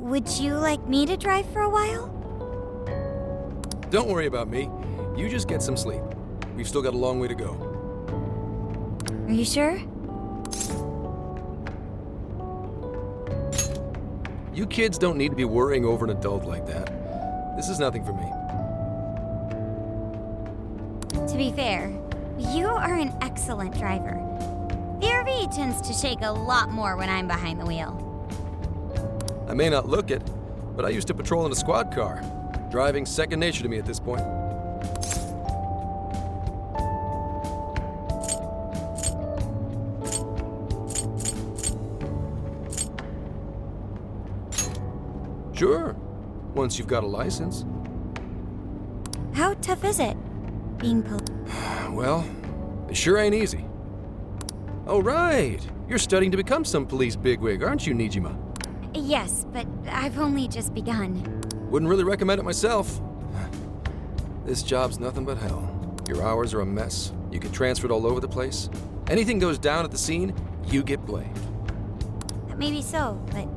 Would you like me to drive for a while? Don't worry about me. You just get some sleep. We've still got a long way to go. Are you sure? You kids don't need to be worrying over an adult like that. This is nothing for me. To be fair, you are an excellent driver. The RV tends to shake a lot more when I'm behind the wheel. I may not look it, but I used to patrol in a squad car. Driving's second nature to me at this point. Sure, once you've got a license. How tough is it, being Well, it sure ain't easy. Oh, right. You're studying to become some police bigwig, aren't you, Nijima? Yes, but I've only just begun. Wouldn't really recommend it myself. This job's nothing but hell. Your hours are a mess. You get transferred all over the place. Anything goes down at the scene, you get blamed. That may be so, but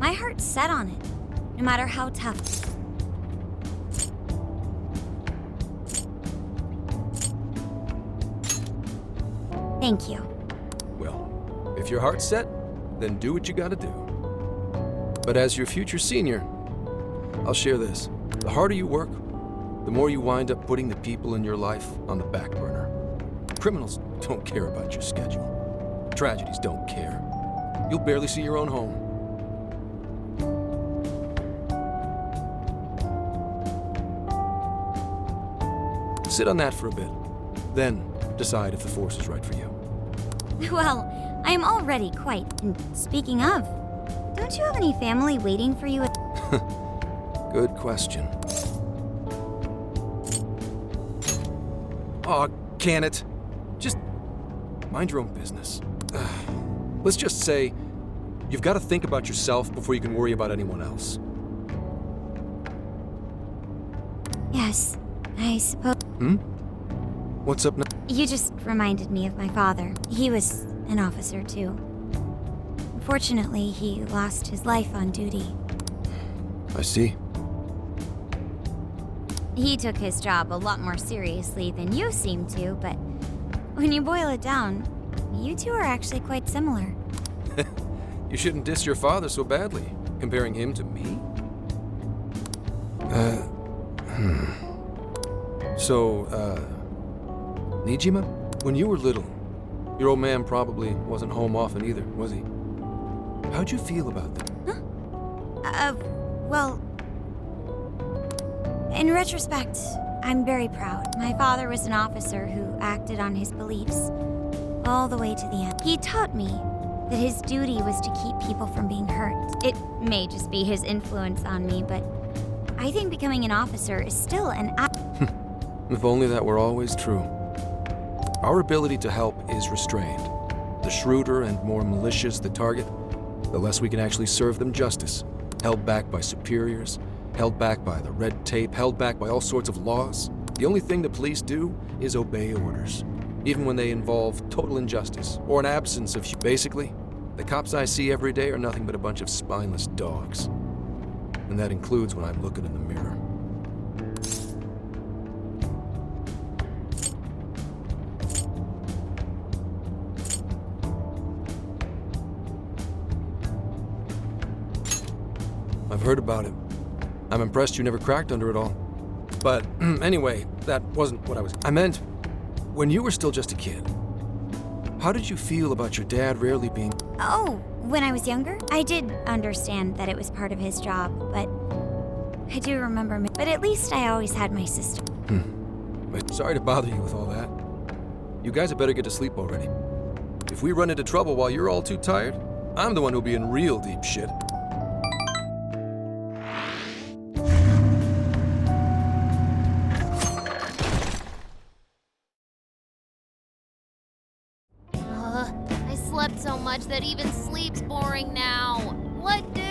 my heart's set on it, no matter how tough. Thank you. Well, if your heart's set, then do what you gotta do. But as your future senior, I'll share this. The harder you work, the more you wind up putting the people in your life on the back burner. Criminals don't care about your schedule. Tragedies don't care. You'll barely see your own home. Sit on that for a bit. Then decide if the force is right for you. Well, I am already quite. And speaking of, don't you have any family waiting for you at... Good question. Aw, can it? Just mind your own business. Let's just say you've got to think about yourself before you can worry about anyone else. Yes, I suppose... What's up now? You just reminded me of my father. He was an officer, too. Unfortunately, he lost his life on duty. I see. He took his job a lot more seriously than you seem to, but when you boil it down, you two are actually quite similar. You shouldn't diss your father so badly, comparing him to me. Nijima, when you were little, your old man probably wasn't home often either, was he? How'd you feel about that? Well, in retrospect, I'm very proud. My father was an officer who acted on his beliefs all the way to the end. He taught me that his duty was to keep people from being hurt. It may just be his influence on me, but I think becoming an officer is still an act. If only that were always true. Our ability to help is restrained. The shrewder and more malicious the target, the less we can actually serve them justice. Held back by superiors, held back by the red tape, held back by all sorts of laws. The only thing the police do is obey orders, even when they involve total injustice or an absence of... Basically, the cops I see every day are nothing but a bunch of spineless dogs. And that includes when I'm looking in the mirror. I've heard about it. I'm impressed you never cracked under it all. But anyway, that wasn't what I meant, when you were still just a kid, how did you feel about your dad rarely being... Oh, when I was younger, I did understand that it was part of his job, but I do remember... But at least I always had my sister. Sorry to bother you with all that. You guys had better get to sleep already. If we run into trouble while you're all too tired, I'm the one who'll be in real deep shit. I slept so much that even sleep's boring now. What do